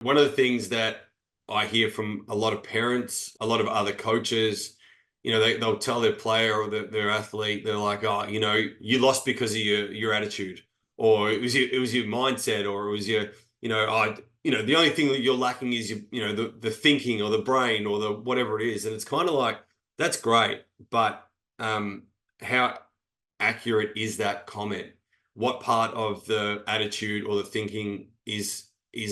One of the things that I hear from a lot of parents, a lot of other coaches, they'll tell their player or their athlete, they're like, oh, you lost because of your attitude, or it was your mindset, or it was your, the only thing that you're lacking is the thinking or the brain or the whatever it is. And it's kind of like, that's great, but how accurate is that comment? What part of the attitude or the thinking is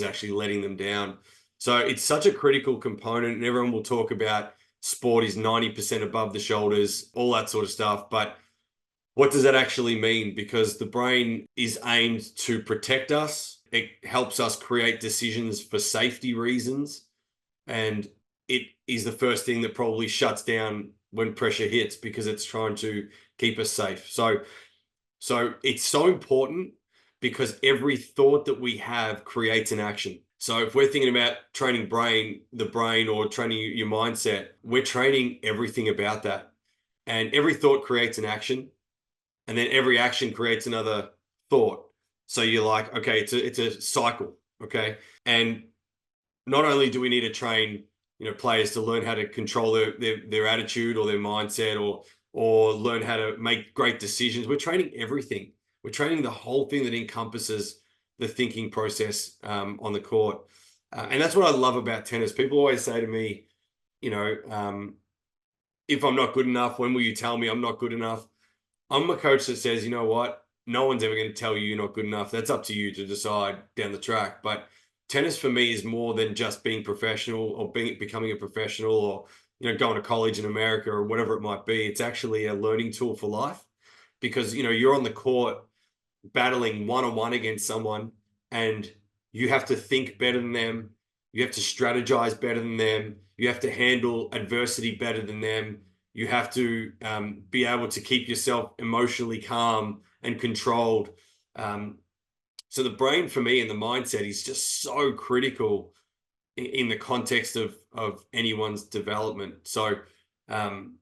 actually letting them down? So it's such a critical component, and everyone will talk about sport is 90% above the shoulders, all that sort of stuff. But what does that actually mean? Because the brain is aimed to protect us. It helps us create decisions for safety reasons. And it is the first thing that probably shuts down when pressure hits, because it's trying to keep us safe. So it's so important, because every thought that we have creates an action. So if we're thinking about training the brain, or training your mindset, we're training everything about that. And every thought creates an action, and then every action creates another thought. So you're like, okay, it's a cycle, okay? And not only do we need to train, players to learn how to control their attitude or their mindset, or learn how to make great decisions. We're training everything. We're training the whole thing that encompasses the thinking process on the court. And that's what I love about tennis. People always say to me, if I'm not good enough, when will you tell me I'm not good enough? I'm a coach that says, you know what? No one's ever going to tell you you're not good enough. That's up to you to decide down the track. But tennis for me is more than just being professional, or becoming a professional, or going to college in America or whatever it might be. It's actually a learning tool for life, because you're on the court battling one-on-one against someone, and you have to think better than them. You have to strategize better than them. You have to handle adversity better than them. You have to be able to keep yourself emotionally calm and controlled. So the brain for me and the mindset is just so critical in the context of anyone's development. So, and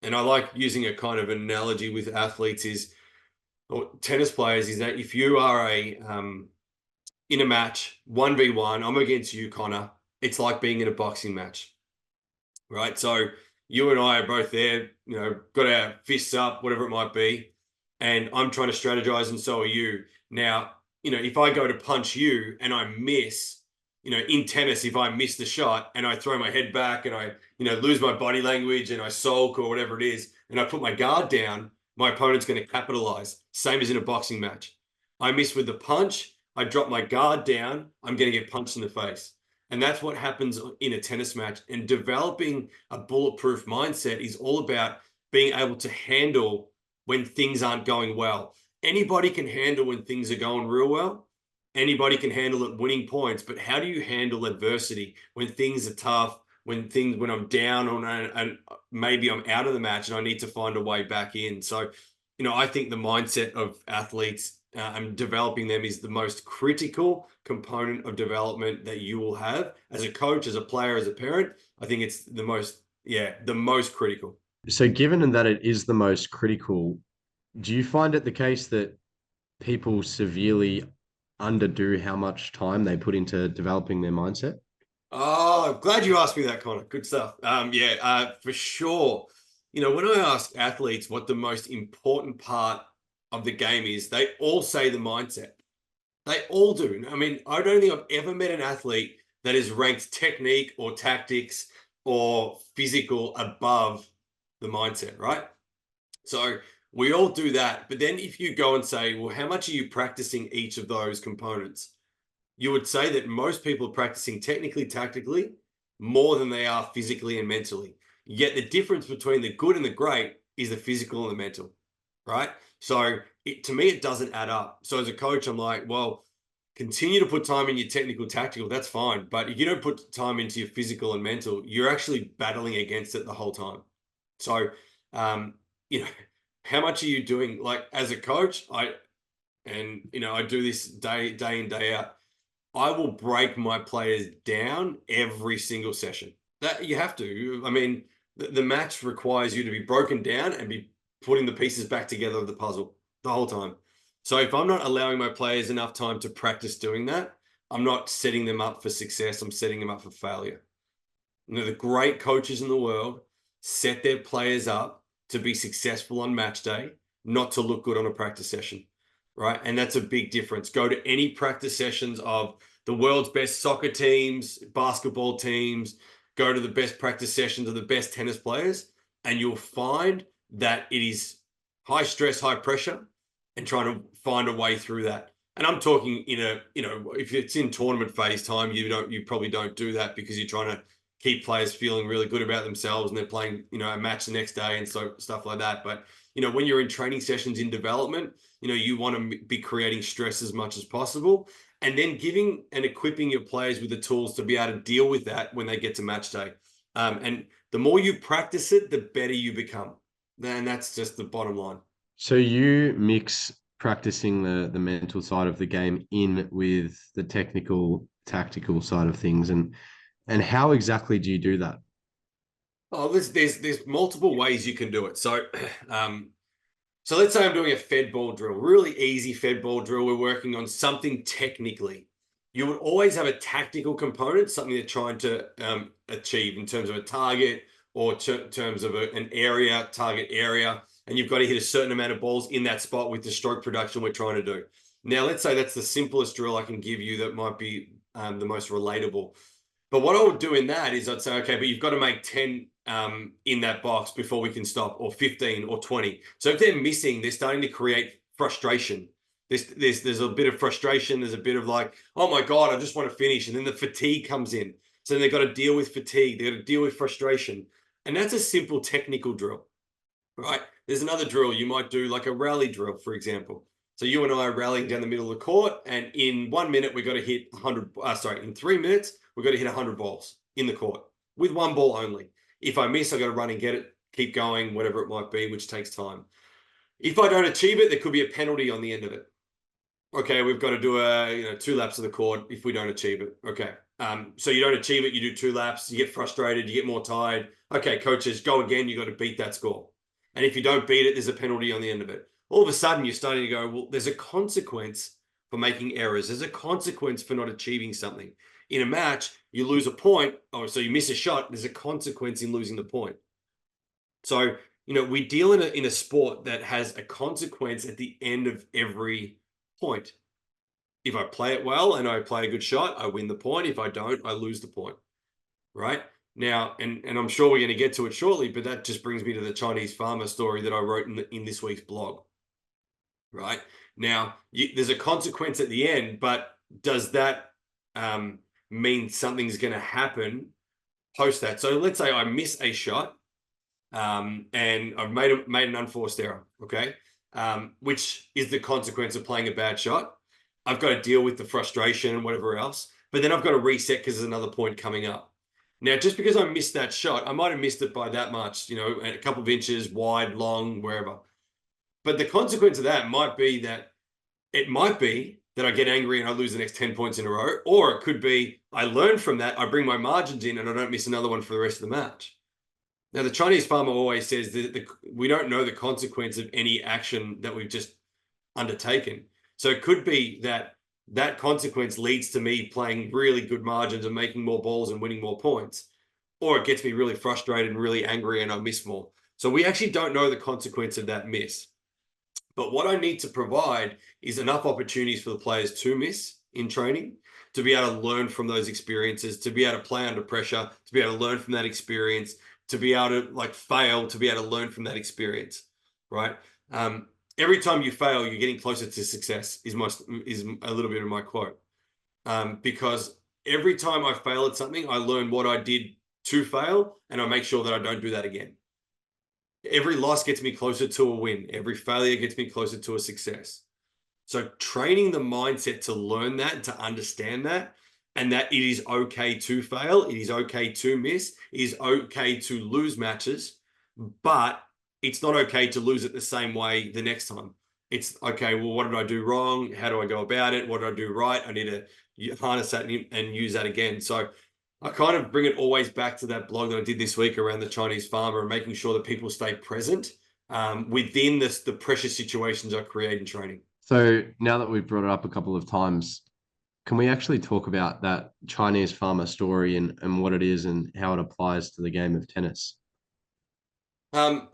I like using a kind of analogy with athletes or tennis players, is that if you are in a match, 1v1, I'm against you, Connor, it's like being in a boxing match, right? So you and I are both there, got our fists up, whatever it might be, and I'm trying to strategize, and so are you. Now, if I go to punch you and I miss, in tennis, if I miss the shot and I throw my head back and I, lose my body language and I sulk or whatever it is, and I put my guard down, my opponent's going to capitalize. Same as in a boxing match. I miss with the punch, I drop my guard down, I'm going to get punched in the face. And that's what happens in a tennis match. And developing a bulletproof mindset is all about being able to handle when things aren't going well. Anybody can handle when things are going real well. Anybody can handle it winning points. But how do you handle adversity when things are tough, when I'm down and maybe I'm out of the match and I need to find a way back in? So, I think the mindset of athletes and developing them is the most critical component of development that you will have as a coach, as a player, as a parent. I think it's the most critical. So, given that it is the most critical, do you find it the case that people severely underdo how much time they put into developing their mindset? Oh, glad you asked me that, Connor. Good stuff. For sure. When I ask athletes what the most important part of the game is, they all say the mindset. They all do. I mean, I don't think I've ever met an athlete that is ranked technique or tactics or physical above the mindset, right? So we all do that. But then if you go and say, well, how much are you practicing each of those components? You would say that most people are practicing technically, tactically, more than they are physically and mentally. Yet the difference between the good and the great is the physical and the mental, right? So to me, it doesn't add up. So as a coach, I'm like, well, continue to put time in your technical, tactical, that's fine. But if you don't put time into your physical and mental, you're actually battling against it the whole time. So, um, you know, how much are you doing? Like as a coach, I do this day in, day out. I will break my players down every single session. That you have to. I mean, the match requires you to be broken down and be putting the pieces back together of the puzzle the whole time. So if I'm not allowing my players enough time to practice doing that, I'm not setting them up for success. I'm setting them up for failure. You know, the great coaches in the world set their players up to be successful on match day, not to look good on a practice session, right? And that's a big difference. Go to any practice sessions of the world's best soccer teams, basketball teams, go to the best practice sessions of the best tennis players, and you'll find that it is high stress, high pressure, and trying to find a way through that. And I'm talking in a, you know, if it's in tournament phase time, you probably don't do that because you're trying to keep players feeling really good about themselves and they're playing, you know, a match the next day and so stuff like that. But, you know, when you're in training sessions in development, you know, you want to be creating stress as much as possible and then giving and equipping your players with the tools to be able to deal with that when they get to match day. And the more you practice it, the better you become. And that's just the bottom line. So you mix practicing the mental side of the game in with the technical, tactical side of things, and how exactly do you do that? Oh, there's multiple ways you can do it. So, so let's say I'm doing a fed ball drill, really easy fed ball drill. We're working on something technically. You would always have a tactical component, something they're trying to achieve in terms of a target or terms of an area, target area. And you've got to hit a certain amount of balls in that spot with the stroke production we're trying to do. Now, let's say that's the simplest drill I can give you that might be the most relatable. But what I would do in that is I'd say, okay, but you've got to make 10 in that box before we can stop, or 15 or 20. So if they're missing, they're starting to create frustration. There's a bit of frustration. There's a bit of like, oh my God, I just want to finish. And then the fatigue comes in. So then they've got to deal with fatigue. They've got to deal with frustration. And that's a simple technical drill, right? There's another drill. You might do like a rally drill, for example. So you and I are rallying down the middle of the court, and in 1 minute, we've got to hit 100, in 3 minutes, we've got to hit 100 balls in the court with one ball only. If I miss, I've got to run and get it, keep going, whatever it might be, which takes time. If I don't achieve it, there could be a penalty on the end of it. Okay, we've got to do 2 laps of the court if we don't achieve it. Okay. So you don't achieve it, you do 2 laps, you get frustrated, you get more tired. Okay, coaches, go again, you got to beat that score. And if you don't beat it, there's a penalty on the end of it. All of a sudden, you're starting to go, well, there's a consequence for making errors. There's a consequence for not achieving something. In a match, you lose a point, so you miss a shot, there's a consequence in losing the point. So, you know, we deal in a sport that has a consequence at the end of every point. If I play it well and I play a good shot, I win the point. If I don't, I lose the point, right? Now, and I'm sure we're going to get to it shortly, but that just brings me to the Chinese farmer story that I wrote in this week's blog, right? Now, there's a consequence at the end, but does that mean something's going to happen post that? So let's say I miss a shot and I've made an unforced error, okay? Which is the consequence of playing a bad shot. I've got to deal with the frustration and whatever else, but then I've got to reset because there's another point coming up. Now, just because I missed that shot, I might have missed it by that much, you know, a couple of inches, wide, long, wherever. But the consequence of that might be that I get angry and I lose the next 10 points in a row, or it could be I learn from that, I bring my margins in and I don't miss another one for the rest of the match. Now, the Chinese farmer always says that we don't know the consequence of any action that we've just undertaken. So it could be that that consequence leads to me playing really good margins and making more balls and winning more points, or it gets me really frustrated and really angry and I miss more. So we actually don't know the consequence of that miss. But what I need to provide is enough opportunities for the players to miss in training, to be able to learn from those experiences, to be able to play under pressure, to be able to learn from that experience, to be able to like fail, to be able to learn from that experience, right? Every time you fail, you're getting closer to success is a little bit of my quote. Because every time I fail at something, I learn what I did to fail and I make sure that I don't do that again. Every loss gets me closer to a win. Every failure gets me closer to a success. So training the mindset to learn that, to understand that, and that it is okay to fail, it is okay to miss, it is okay to lose matches, but it's not okay to lose it the same way the next time. It's okay, well, what did I do wrong? How do I go about it? What did I do right? I need to harness that and use that again. So I kind of bring it always back to that blog that I did this week around the Chinese farmer and making sure that people stay present within the pressure situations I create in training. So now that we've brought it up a couple of times, Can we actually talk about that Chinese farmer story and what it is and how it applies to the game of tennis? I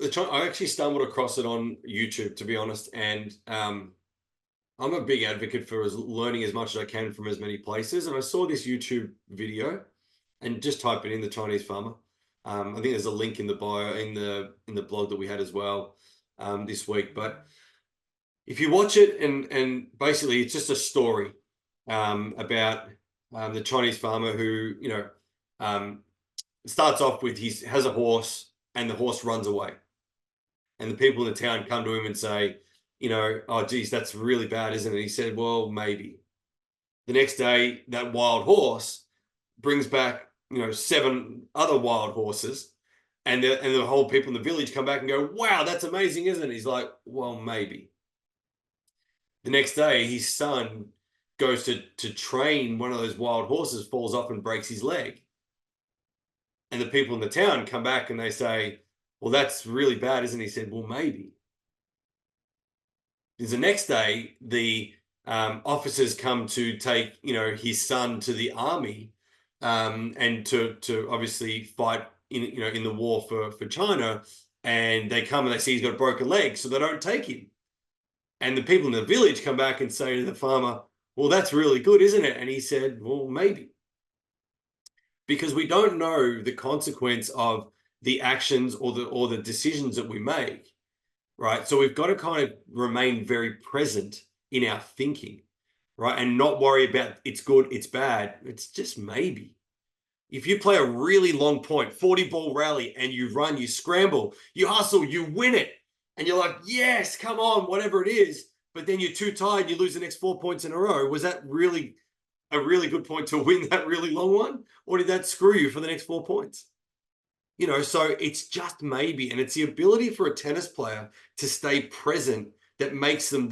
actually stumbled across it on YouTube, to be honest, and I'm a big advocate for learning as much as I can from as many places. And I saw this YouTube video, and just type it in, the Chinese farmer. I think there's a link in the bio in the blog that we had as well this week. But if you watch it, and basically it's just a story about the Chinese farmer who starts off with he has a horse and the horse runs away, and the people in the town come to him and say, oh geez, that's really bad, isn't it? He said, well, maybe. The next day, that wild horse brings back, seven other wild horses, and the whole people in the village come back and go, wow, that's amazing, isn't it? He's like, well, maybe. The next day, his son goes to train one of those wild horses, falls off and breaks his leg. And the people in the town come back and they say, well, that's really bad, isn't it? He said, well, maybe. Because the next day, the officers come to take, his son to the army, and to obviously fight in the war for China. And they come and they see he's got a broken leg, so they don't take him. And the people in the village come back and say to the farmer, well, that's really good, isn't it? And he said, well, maybe. Because we don't know the consequence of the actions or the decisions that we make, right? So we've got to kind of remain very present in our thinking, right? And not worry about it's good, it's bad. It's just maybe. If you play a really long point, 40 ball rally, and you run, you scramble, you hustle, you win it, and you're like, yes, come on, whatever it is, but then you're too tired, you lose the next 4 points in a row. Was that really a really good point to win that really long one? Or did that screw you for the next 4 points? So it's just maybe. And it's the ability for a tennis player to stay present that makes them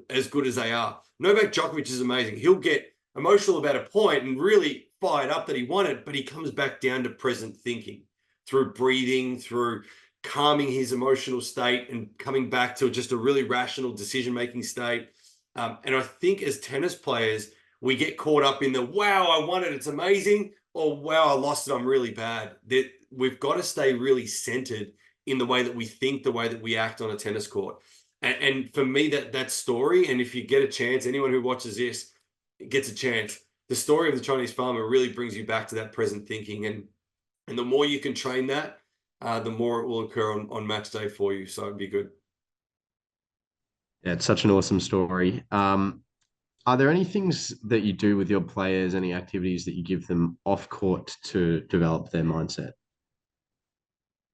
as good as they are. Novak Djokovic is amazing. He'll get emotional about a point and really fired up that he won it, but he comes back down to present thinking through breathing, through calming his emotional state and coming back to just a really rational decision-making state. And I think as tennis players, we get caught up in the, wow, I won it, it's amazing, or wow, I lost it, I'm really bad. That we've got to stay really centered in the way that we think, the way that we act on a tennis court. And for me, that story, and if you get a chance, anyone who watches this gets a chance, the story of the Chinese farmer really brings you back to that present thinking. And the more you can train that, the more it will occur on match day for you. So it'd be good. Yeah, it's such an awesome story. Are there any things that you do with your players, any activities that you give them off court to develop their mindset?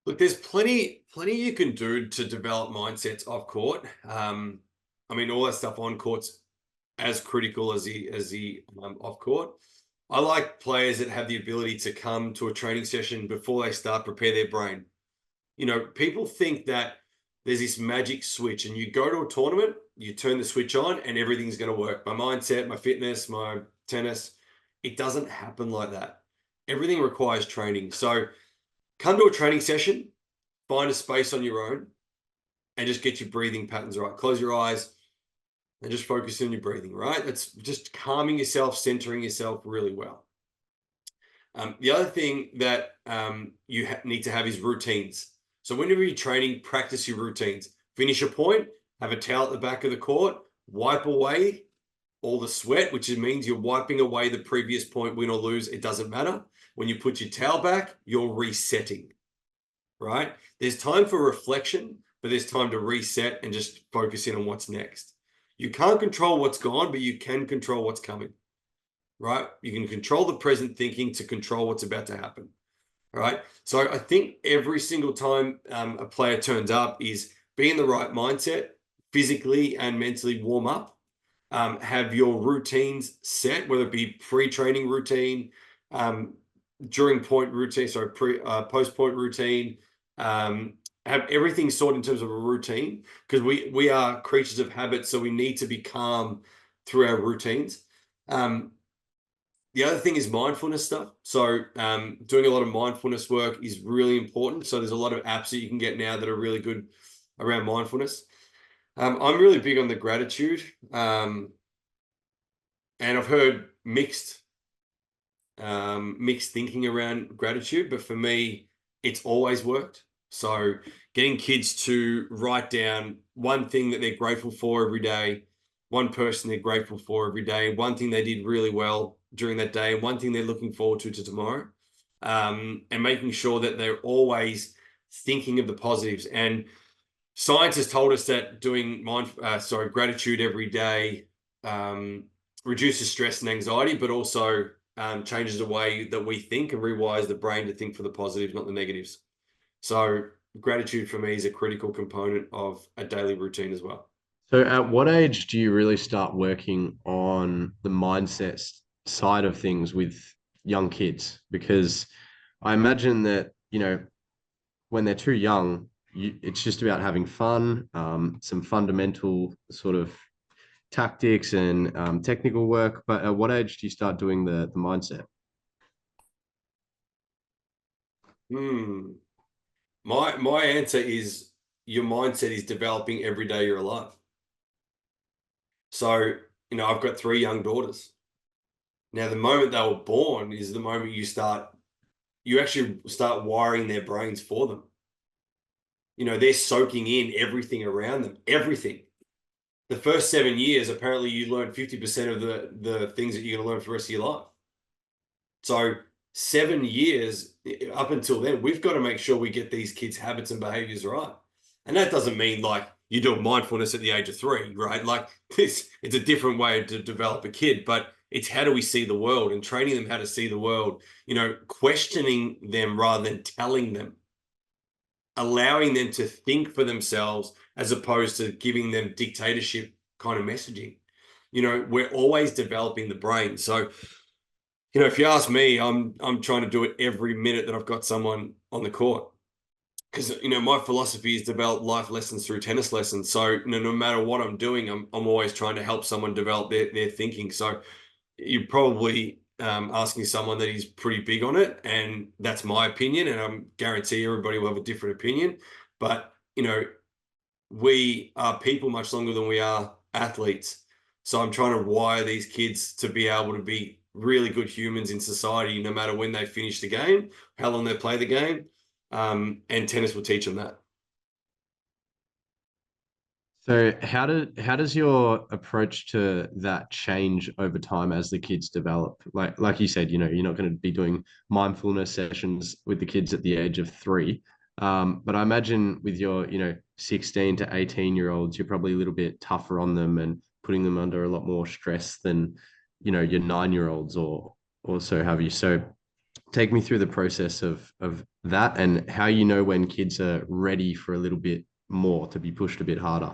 Look, there's plenty you can do to develop mindsets off court. I mean, all that stuff on court's as critical as the off court. I like players that have the ability to come to a training session before they start, prepare their brain. People think that there's this magic switch, and you go to a tournament, you turn the switch on, and everything's going to work. My mindset, my fitness, my tennis, it doesn't happen like that. Everything requires training. So come to a training session, find a space on your own, and just get your breathing patterns right. Close your eyes and just focus on your breathing, right? That's just calming yourself, centering yourself really well. The other thing that you need to have is routines. So whenever you're training, practice your routines. Finish a point, have a towel at the back of the court, wipe away all the sweat, which means you're wiping away the previous point, win or lose, it doesn't matter. When you put your towel back, you're resetting, right? There's time for reflection, but there's time to reset and just focus in on what's next. You can't control what's gone, but you can control what's coming, right? You can control the present thinking to control what's about to happen, right? So I think every single time a player turns up is be in the right mindset, physically and mentally warm up, have your routines set, whether it be pre-training routine, during point routine, sorry, post-point routine, have everything sorted in terms of a routine, because we are creatures of habit, so we need to be calm through our routines. The other thing is mindfulness stuff. So doing a lot of mindfulness work is really important. So there's a lot of apps that you can get now that are really good around mindfulness. I'm really big on the gratitude. And I've heard mixed thinking around gratitude, but for me, it's always worked. So getting kids to write down one thing that they're grateful for every day, one person they're grateful for every day, one thing they did really well during that day, and one thing they're looking forward to tomorrow, and making sure that they're always thinking of the positives. And science has told us that doing gratitude every day um, reduces stress and anxiety, but also changes the way that we think and rewires the brain to think for the positives, not the negatives. So gratitude for me is a critical component of a daily routine as well. So, at what age do you really start working on the mindset side of things with young kids? Because I imagine that, when they're too young, it's just about having fun, some fundamental sort of tactics and technical work. But at what age do you start doing the mindset? Hmm. My answer is your mindset is developing every day you're alive. So, I've got three young daughters. Now, the moment they were born is the moment you actually start wiring their brains for them. They're soaking in everything around them, everything. The first 7 years, apparently you learn 50% of the things that you're going to learn for the rest of your life. So 7 years up until then, we've got to make sure we get these kids' habits and behaviors right. And that doesn't mean like you do mindfulness at the age of 3, right? Like it's a different way to develop a kid, but it's how do we see the world and training them how to see the world, questioning them rather than telling them, allowing them to think for themselves as opposed to giving them dictatorship kind of messaging. We're always developing the brain. So, if you ask me, I'm trying to do it every minute that I've got someone on the court. Because my philosophy is develop life lessons through tennis lessons. So no matter what I'm doing, I'm always trying to help someone develop their thinking. So you're probably asking someone that is pretty big on it, and that's my opinion. And I guarantee everybody will have a different opinion. But we are people much longer than we are athletes. So I'm trying to wire these kids to be able to be really good humans in society, no matter when they finish the game, how long they play the game. And tennis will teach them that. So how does your approach to that change over time as the kids develop? Like you said, you're not going to be doing mindfulness sessions with the kids at the age of 3. But I imagine with your, 16 to 18-year-olds, you're probably a little bit tougher on them and putting them under a lot more stress than, your 9-year-olds or so have you. So take me through the process of that and how you know when kids are ready for a little bit more to be pushed a bit harder.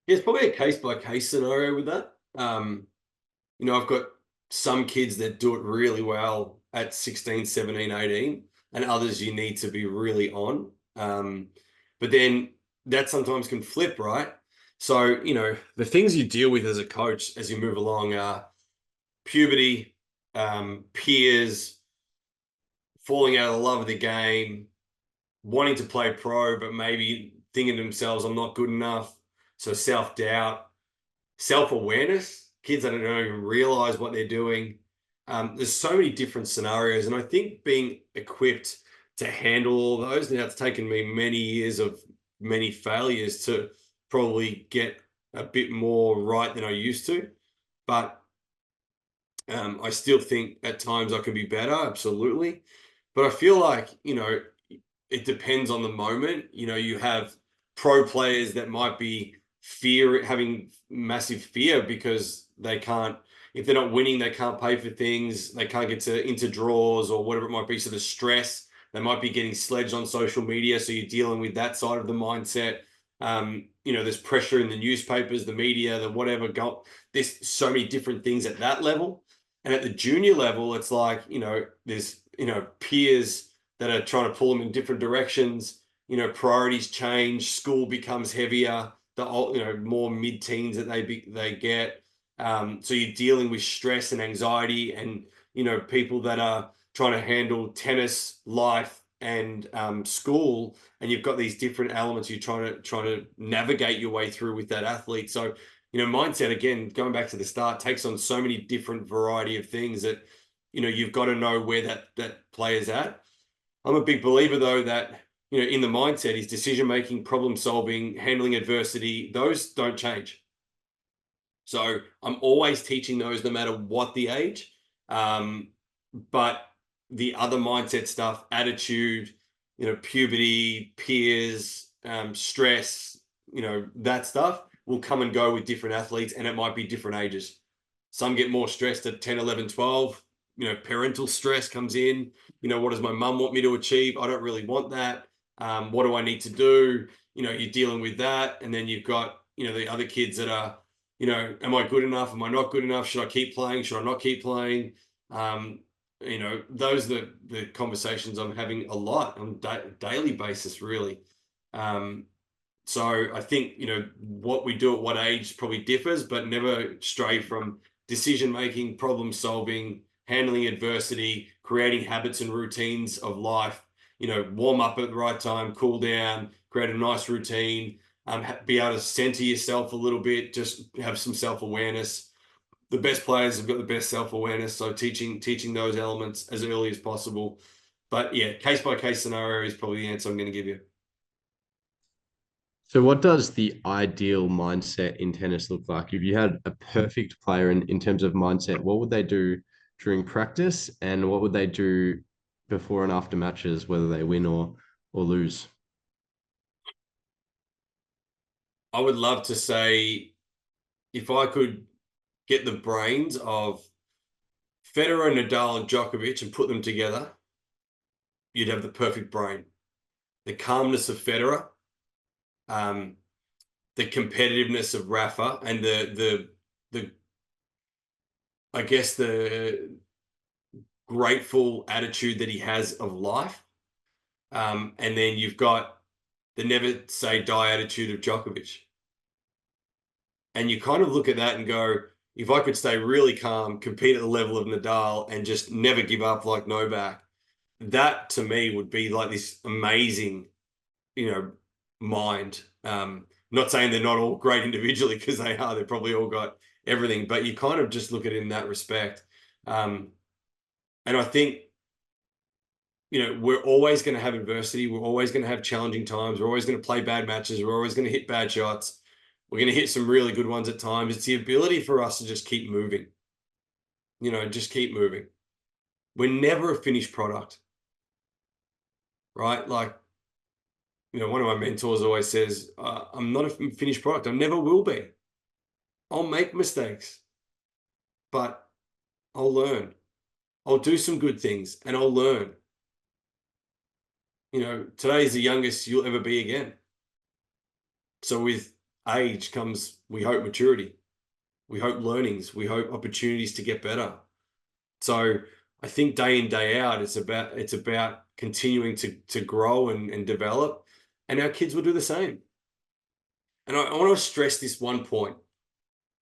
Yeah, it's probably a case by case scenario with that. I've got some kids that do it really well at 16, 17, 18, and others you need to be really on. But then that sometimes can flip, right? So, the things you deal with as a coach as you move along are puberty, peers, falling out of the love of the game, wanting to play pro, but maybe thinking to themselves, I'm not good enough. So self-doubt, self-awareness, kids that don't even realize what they're doing. There's so many different scenarios. And I think being equipped to handle all those, now it's taken me many years of many failures to probably get a bit more right than I used to. But I still think at times I can be better, absolutely. But I feel like, it depends on the moment. You have pro players that might be having massive fear because they can't, if they're not winning, they can't pay for things, they can't get into draws or whatever it might be. So the stress, they might be getting sledged on social media. So you're dealing with that side of the mindset. There's pressure in the newspapers, the media, the whatever. There's so many different things at that level. And at the junior level, it's like, there's, peers that are trying to pull them in different directions. Priorities change, school becomes heavier, more mid-teens that they get. So you're dealing with stress and anxiety and, people that are trying to handle tennis, life, and school, and you've got these different elements you're trying to navigate your way through with that athlete. So, mindset, again, going back to the start, takes on so many different variety of things that, you've got to know where that player's at. I'm a big believer, though, that, in the mindset is decision making, problem solving, handling adversity. Those don't change. So I'm always teaching those no matter what the age. But the other mindset stuff, attitude, puberty, peers, stress, that stuff will come and go with different athletes, and it might be different ages. Some get more stressed at 10, 11, 12. Parental stress comes in. What does my mum want me to achieve? I don't really want that. What do I need to do? You're dealing with that. And then you've got, the other kids that are, am I good enough? Am I not good enough? Should I keep playing? Should I not keep playing? Those are the conversations I'm having a lot on daily basis, really. So I think, what we do at what age probably differs, but never stray from decision making, problem solving, handling adversity, creating habits and routines of life, warm up at the right time, cool down, create a nice routine, be able to center yourself a little bit, just have some self-awareness. The best players have got the best self-awareness, so teaching those elements as early as possible. But yeah, case by case scenario is probably the answer I'm going to give you. So what does the ideal mindset in tennis look like? If you had a perfect player in terms of mindset, what would they do during practice, and what would they do before and after matches, whether they win or lose? I would love to say, if I could get the brains of Federer, Nadal, and Djokovic and put them together, you'd have the perfect brain. The calmness of Federer, um, the competitiveness of Rafa, and the I guess the grateful attitude that he has of life. And then you've got the never say die attitude of Djokovic. And you kind of look at that and go, if I could stay really calm, compete at the level of Nadal, and just never give up like Novak, that to me would be like this amazing, mind. Not saying they're not all great individually, because they are. They've probably all got everything, but you kind of just look at it in that respect. And I think, we're always going to have adversity. We're always going to have challenging times. We're always going to play bad matches. We're always going to hit bad shots. We're going to hit some really good ones at times. It's the ability for us to just keep moving, just keep moving. We're never a finished product, right? Like, one of my mentors always says, I'm not a finished product. I never will be. I'll make mistakes, but I'll learn. I'll do some good things and I'll learn. Today's the youngest you'll ever be again. So with age comes, we hope, maturity. We hope learnings. We hope opportunities to get better. So I think day in, day out, it's about continuing to grow and develop, and our kids will do the same. And I want to stress this one point.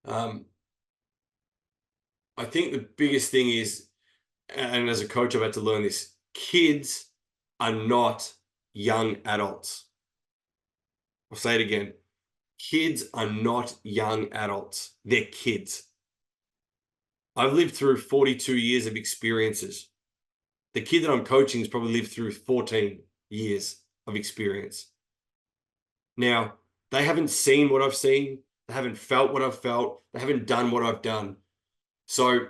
I think the biggest thing is, and as a coach, I've had to learn this: kids are not young adults. I'll say it again. Kids are not young adults. They're kids. I've lived through 42 years of experiences. The kid that I'm coaching has probably lived through 14 years of experience. Now, they haven't seen what I've seen. They haven't felt what I've felt. They haven't done what I've done. So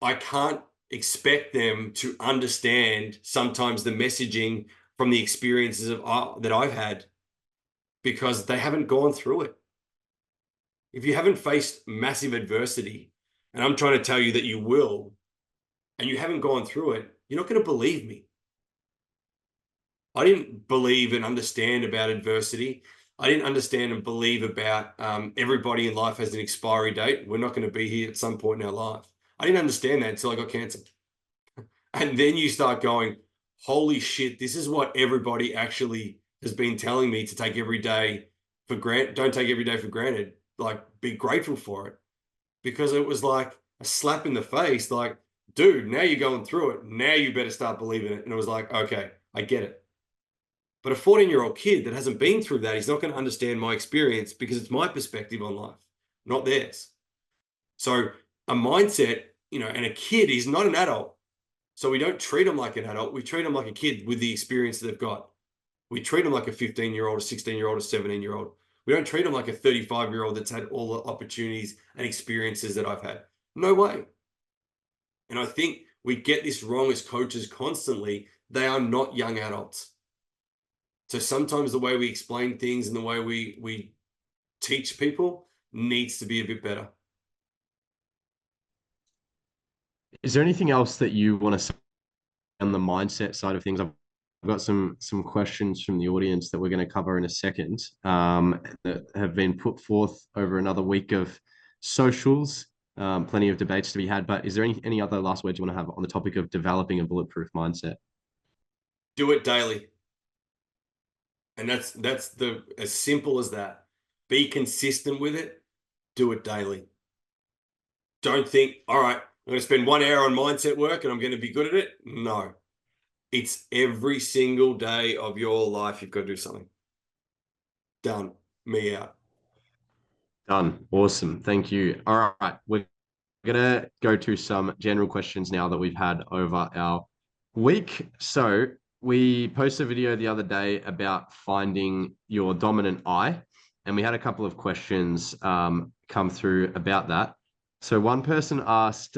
I can't expect them to understand sometimes the messaging from the experiences that I've had, because they haven't gone through it. If you haven't faced massive adversity, and I'm trying to tell you that you will, and you haven't gone through it, you're not going to believe me. I didn't believe and understand about adversity. I didn't understand and believe about everybody in life has an expiry date. We're not going to be here at some point in our life. I didn't understand that until I got cancer. And then you start going, holy shit, this is what everybody actually has been telling me to take every day for granted. Don't take every day for granted. Like, be grateful for it. Because it was like a slap in the face. Like, dude, now you're going through it. Now you better start believing it. And it was like, okay, I get it. But a 14-year-old kid that hasn't been through that, he's not going to understand my experience, because it's my perspective on life, not theirs. So a mindset, and a kid is not an adult. So we don't treat them like an adult. We treat them like a kid with the experience that they've got. We treat them like a 15-year-old, a 16-year-old, a 17-year-old. We don't treat them like a 35-year-old that's had all the opportunities and experiences that I've had. No way. And I think we get this wrong as coaches constantly. They are not young adults. So sometimes the way we explain things and the way we teach people needs to be a bit better. Is there anything else that you want to say on the mindset side of things? I've got some questions from the audience that we're going to cover in a second, that have been put forth over another week of socials. Plenty of debates to be had, but is there any other last words you want to have on the topic of developing a bulletproof mindset? Do it daily. And that's as simple as that. Be consistent with it. Do it daily. Don't think, all right, I'm going to spend 1 hour on mindset work and I'm going to be good at it. No, it's every single day of your life. You've got to do something. Done. Me out. Done. Awesome. Thank you. All right. We're going to go to some general questions now that we've had over our week. So we posted a video the other day about finding your dominant eye, and we had a couple of questions come through about that. So one person asked,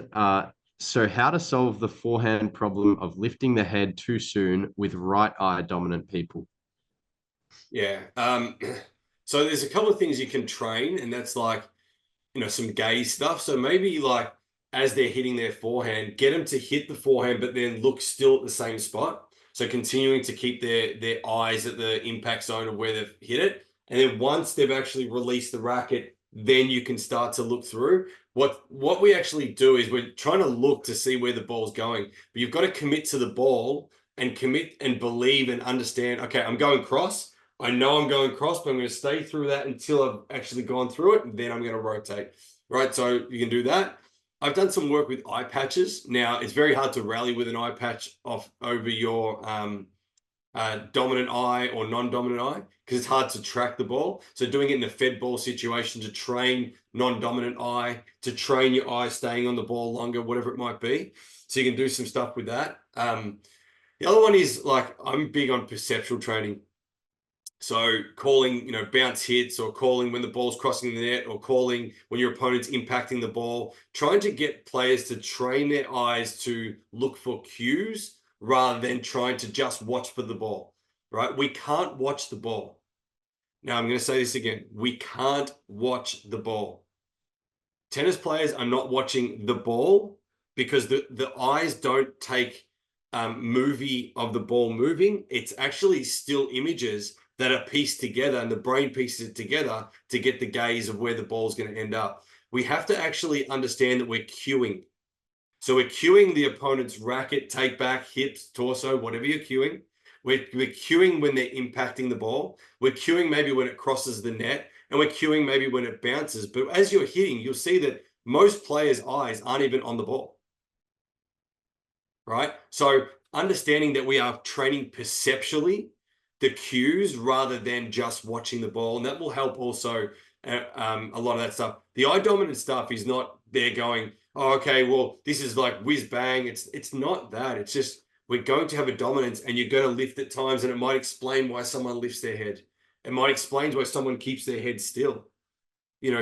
so how to solve the forehand problem of lifting the head too soon with right eye dominant people? Yeah. So there's a couple of things you can train, and that's like, some gaze stuff. So maybe like as they're hitting their forehand, get them to hit the forehand, but then look still at the same spot. So continuing to keep their eyes at the impact zone of where they've hit it. And then once they've actually released the racket, then you can start to look through. What we actually do is we're trying to look to see where the ball's going, but you've got to commit to the ball and commit and believe and understand, okay, I'm going cross. I know I'm going cross, but I'm going to stay through that until I've actually gone through it, and then I'm going to rotate, right? So you can do that. I've done some work with eye patches. Now, it's very hard to rally with an eye patch over your dominant eye or non-dominant eye because it's hard to track the ball. So doing it in a fed ball situation to train non-dominant eye, to train your eye staying on the ball longer, whatever it might be. So you can do some stuff with that. The other one is like, I'm big on perceptual training. So calling, bounce hits, or calling when the ball's crossing the net, or calling when your opponent's impacting the ball, trying to get players to train their eyes to look for cues rather than trying to just watch for the ball, right? We can't watch the ball. Now, I'm going to say this again. We can't watch the ball. Tennis players are not watching the ball because the eyes don't take movie of the ball moving. It's actually still images that are pieced together, and the brain pieces it together to get the gaze of where the ball's going to end up. We have to actually understand that we're cueing. So we're cueing the opponent's racket, take back, hips, torso, whatever you're cueing. We're cueing when they're impacting the ball. We're cueing maybe when it crosses the net, and we're cueing maybe when it bounces. But as you're hitting, you'll see that most players' eyes aren't even on the ball, right? So understanding that we are training perceptually the cues rather than just watching the ball, and that will help also a lot of that stuff. The eye dominant stuff is not there going, oh, okay, well, this is like whiz bang. It's not that. It's just we're going to have a dominance, and you're going to lift at times, and it might explain why someone lifts their head. It might explain why someone keeps their head still.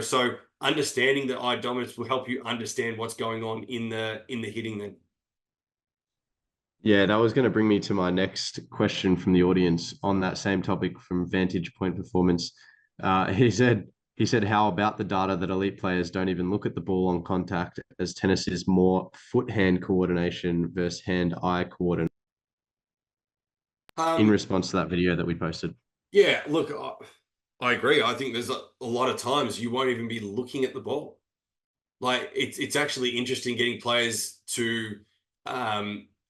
So understanding the eye dominance will help you understand what's going on in the hitting then. Yeah, that was going to bring me to my next question from the audience on that same topic from Vantage Point Performance. He said, how about the data that elite players don't even look at the ball on contact, as tennis is more foot-hand coordination versus hand-eye coordination? In response to that video that we posted. Yeah, look, I agree. I think there's a lot of times you won't even be looking at the ball. Like it's actually interesting getting players to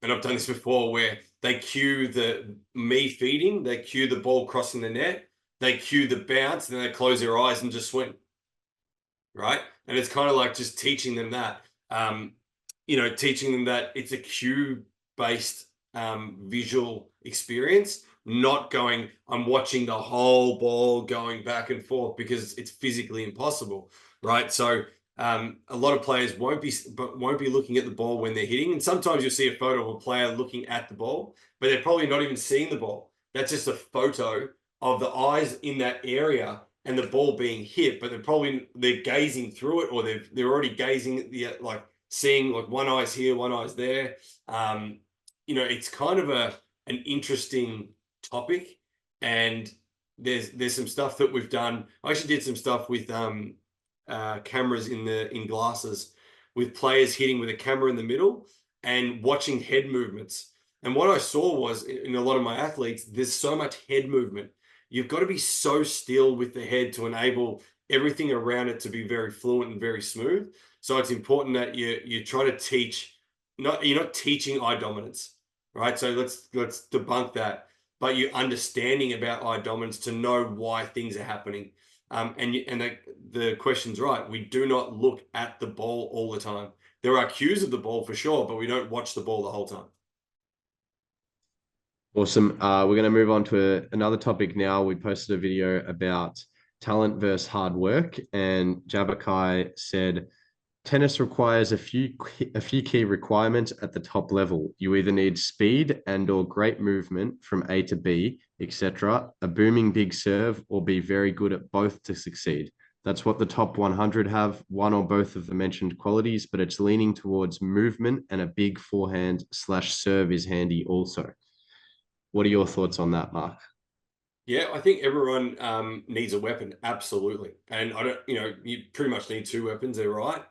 and I've done this before, where they cue me feeding, they cue the ball crossing the net, they cue the bounce, and then they close their eyes and just swing. Right. And it's kind of like just teaching them that, teaching them that it's a cue based visual experience, not going, I'm watching the whole ball going back and forth because it's physically impossible, right? So a lot of players won't be looking at the ball when they're hitting. And sometimes you'll see a photo of a player looking at the ball, but they're probably not even seeing the ball. That's just a photo of the eyes in that area and the ball being hit, but they're gazing through it, or they're already gazing at the like seeing like one eye's here, one eye's there. It's kind of an interesting topic, and there's some stuff that we've done. I actually did some stuff with cameras in glasses with players hitting with a camera in the middle and watching head movements. And what I saw was in a lot of my athletes, there's so much head movement. You've got to be so still with the head to enable everything around it to be very fluent and very smooth. So it's important that you try to teach, you're not teaching eye dominance, right? So let's debunk that. But you're understanding about eye dominance to know why things are happening. The question's right. We do not look at the ball all the time. There are cues of the ball for sure, but we don't watch the ball the whole time. Awesome. We're going to move on to another topic now. We posted a video about talent versus hard work, and Jabakai said, tennis requires a few key requirements at the top level. You either need speed and or great movement from A to B, etc., a booming big serve, or be very good at both to succeed. That's what the top 100 have, one or both of the mentioned qualities, but it's leaning towards movement, and a big forehand/serve is handy also. What are your thoughts on that, Mark? Yeah, I think everyone needs a weapon, absolutely. And I don't, you pretty much need two weapons, they're right.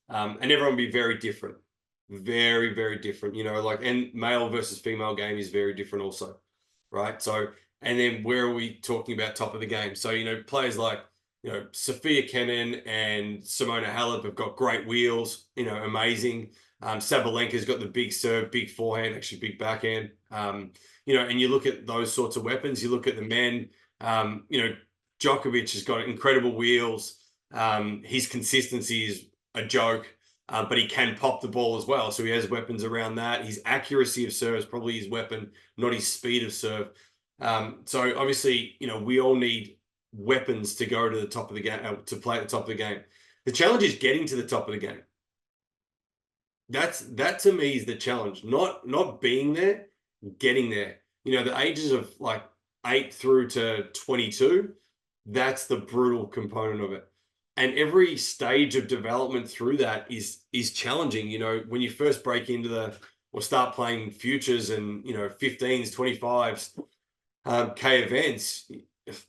And everyone be very different, very, very different, and male versus female game is very different also, right? So, and then where are we talking about top of the game? So, players like, Sophia Kenin and Simona Halep have got great wheels, amazing. Sabalenka's got the big serve, big forehand, actually big backhand. And you look at those sorts of weapons, you look at the men, Djokovic has got incredible wheels. His consistency is a joke, but he can pop the ball as well. So he has weapons around that. His accuracy of serve is probably his weapon, not his speed of serve. So obviously, we all need weapons to go to the top of the game, to play at the top of the game. The challenge is getting to the top of the game. That to me is the challenge, not being there, getting there. The ages of like 8 through to 22, that's the brutal component of it. And every stage of development through that is challenging. When you first break into or start playing futures and 15s, 25s, K events,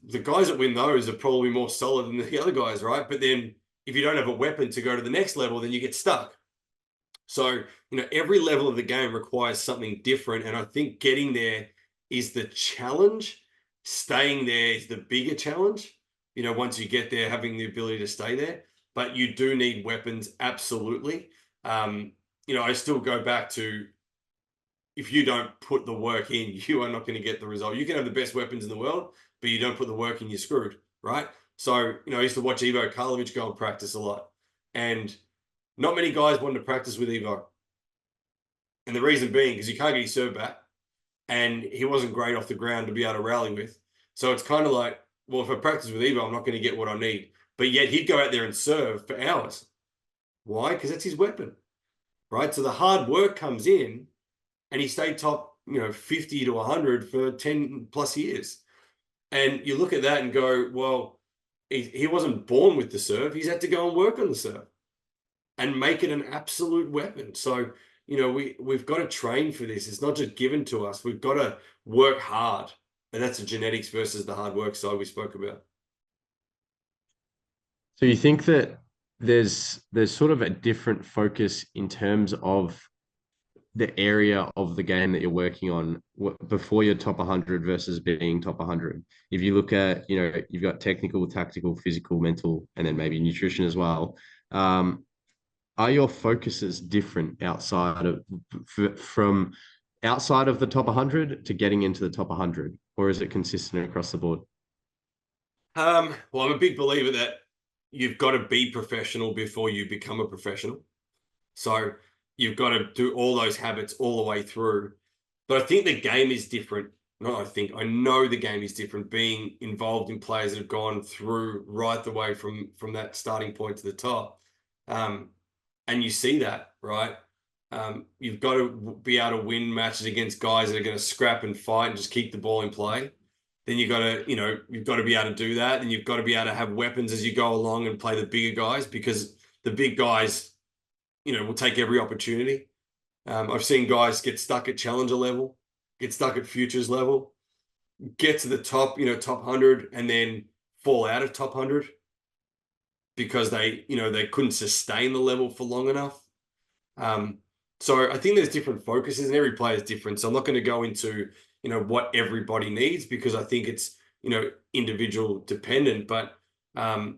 the guys that win those are probably more solid than the other guys, right? But then if you don't have a weapon to go to the next level, then you get stuck. So, every level of the game requires something different. And I think getting there is the challenge. Staying there is the bigger challenge. Once you get there, having the ability to stay there. But you do need weapons, absolutely. I still go back to, if you don't put the work in, you are not going to get the result. You can have the best weapons in the world, but you don't put the work in, you're screwed, right? So, I used to watch Ivo Karlovic go and practice a lot. And not many guys wanted to practice with Ivo. And the reason being, because he can't get his serve back, and he wasn't great off the ground to be able to rally with. So it's kind of like, well, if I practice with Ivo, I'm not going to get what I need. But yet he'd go out there and serve for hours. Why? Because that's his weapon, right? So the hard work comes in, and he stayed top, 50 to 100 for 10 plus years. And you look at that and go, well, he wasn't born with the serve. He's had to go and work on the serve and make it an absolute weapon. So, we've got to train for this. It's not just given to us. We've got to work hard. And that's the genetics versus the hard work side we spoke about. So you think that there's sort of a different focus in terms of the area of the game that you're working on before you're top 100 versus being top 100. If you look at, you've got technical, tactical, physical, mental, and then maybe nutrition as well. Are your focuses different from outside of the top 100 to getting into the top 100, or is it consistent across the board? Well, I'm a big believer that you've got to be professional before you become a professional. So you've got to do all those habits all the way through. But I think the game is different. I know the game is different, being involved in players that have gone through right the way from that starting point to the top. And you see that, right? You've got to be able to win matches against guys that are going to scrap and fight and just keep the ball in play. Then you've got to be able to do that. And you've got to be able to have weapons as you go along and play the bigger guys, because the big guys, will take every opportunity. I've seen guys get stuck at challenger level, get stuck at futures level, get to the top, top 100, and then fall out of top 100 because they couldn't sustain the level for long enough. So I think there's different focuses and every player is different. So I'm not going to go into, what everybody needs, because I think it's, individual dependent. But I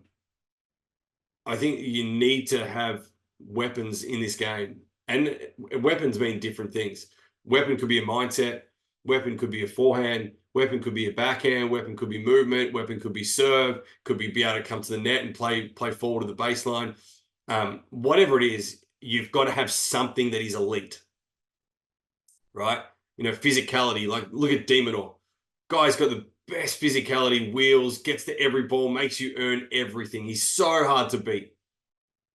think you need to have weapons in this game. And weapons mean different things. Weapon could be a mindset. Weapon could be a forehand. Weapon could be a backhand. Weapon could be movement. Weapon could be serve. Could be able to come to the net and play forward to the baseline. Whatever it is, you've got to have something that is elite, right? Physicality. Like, look at Demonor. Guy's got the best physicality, wheels, gets to every ball, makes you earn everything. He's so hard to beat,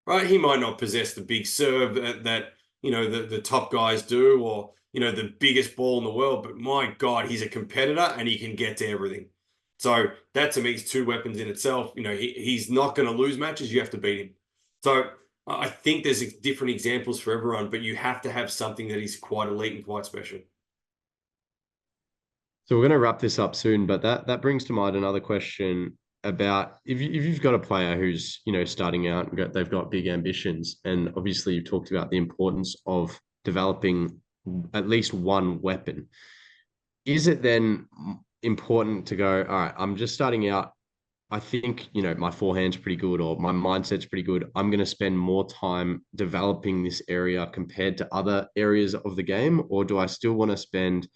right? He might not possess the big serve that the top guys do, or the biggest ball in the world, but my God, he's a competitor and he can get to everything. So that to me is two weapons in itself. He's not going to lose matches. You have to beat him. So I think there's different examples for everyone, but you have to have something that is quite elite and quite special. So we're going to wrap this up soon, but that brings to mind another question about if you've got a player who's starting out and they've got big ambitions, and obviously you've talked about the importance of developing at least one weapon. Is it then important to go, all right, I'm just starting out. I think, my forehand's pretty good or my mindset's pretty good. I'm going to spend more time developing this area compared to other areas of the game? Or do I still want to spend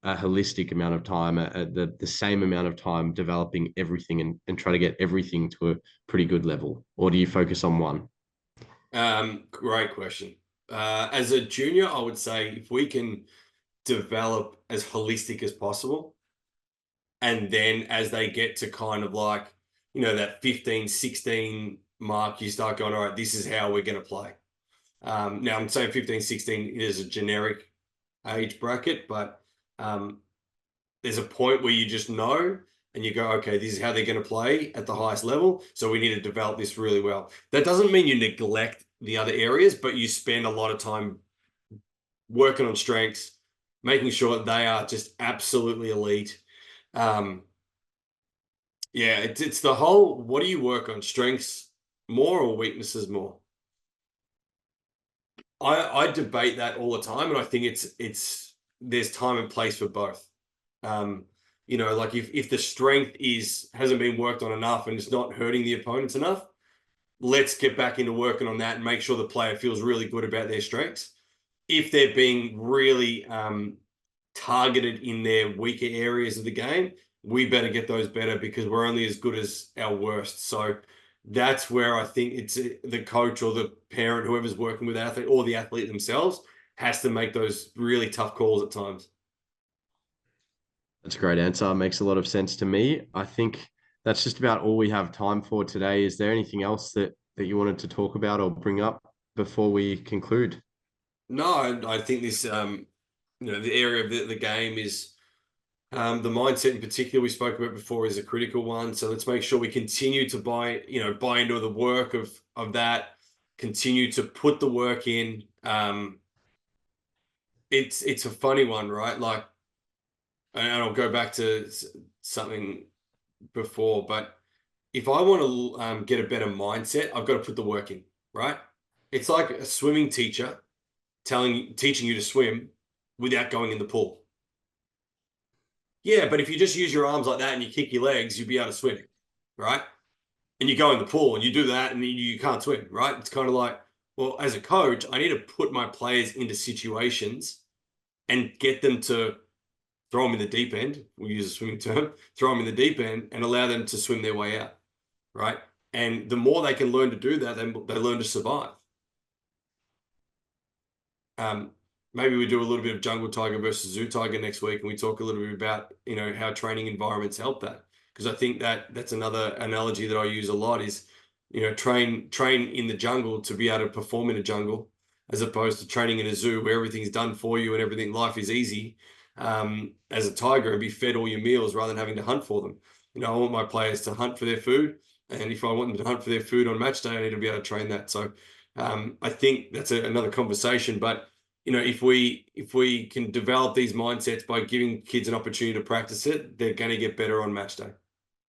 a holistic amount of time, the same amount of time developing everything and try to get everything to a pretty good level? Or do you focus on one? Great question. As a junior, I would say if we can develop as holistic as possible, and then as they get to kind of like, that 15, 16 mark, you start going, all right, this is how we're going to play. Now I'm saying 15, 16 is a generic age bracket, but there's a point where you just know and you go, okay, this is how they're going to play at the highest level. So we need to develop this really well. That doesn't mean you neglect the other areas, but you spend a lot of time working on strengths, making sure that they are just absolutely elite. Yeah, it's the whole, what do you work on? Strengths more or weaknesses more? I debate that all the time, and I think it's there's time and place for both. Like if the strength hasn't been worked on enough and it's not hurting the opponents enough, let's get back into working on that and make sure the player feels really good about their strengths. If they're being really targeted in their weaker areas of the game, we better get those better, because we're only as good as our worst. So that's where I think it's the coach or the parent, whoever's working with the athlete, or the athlete themselves, has to make those really tough calls at times. That's a great answer. Makes a lot of sense to me. I think that's just about all we have time for today. Is there anything else that you wanted to talk about or bring up before we conclude? No, I think this, the area of the game is the mindset in particular we spoke about before is a critical one. So let's make sure we continue to buy into the work of that, continue to put the work in. It's a funny one, right? Like, and I'll go back to something before, but if I want to get a better mindset, I've got to put the work in, right? It's like a swimming teacher teaching you to swim without going in the pool. Yeah, but if you just use your arms like that and you kick your legs, you'll be able to swim, right? And you go in the pool and you do that and you can't swim, right? It's kind of like, well, as a coach, I need to put my players into situations and get them to throw them in the deep end. We'll use a swimming term, throw them in the deep end and allow them to swim their way out, right? And the more they can learn to do that, then they learn to survive. maybe we do a little bit of jungle tiger versus zoo tiger next week, and we talk a little bit about, you know, how training environments help that. Because I think that that's another analogy that I use a lot is, you know, train in the jungle to be able to perform in a jungle, as opposed to training in a zoo where everything's done for you and everything, life is easy, as a tiger, and be fed all your meals rather than having to hunt for them. You know, I want my players to hunt for their food, and if I want them to hunt for their food on match day, I need to be able to train that. So I think that's another conversation. But you know, if we can develop these mindsets by giving kids an opportunity to practice it, they're going to get better on match day.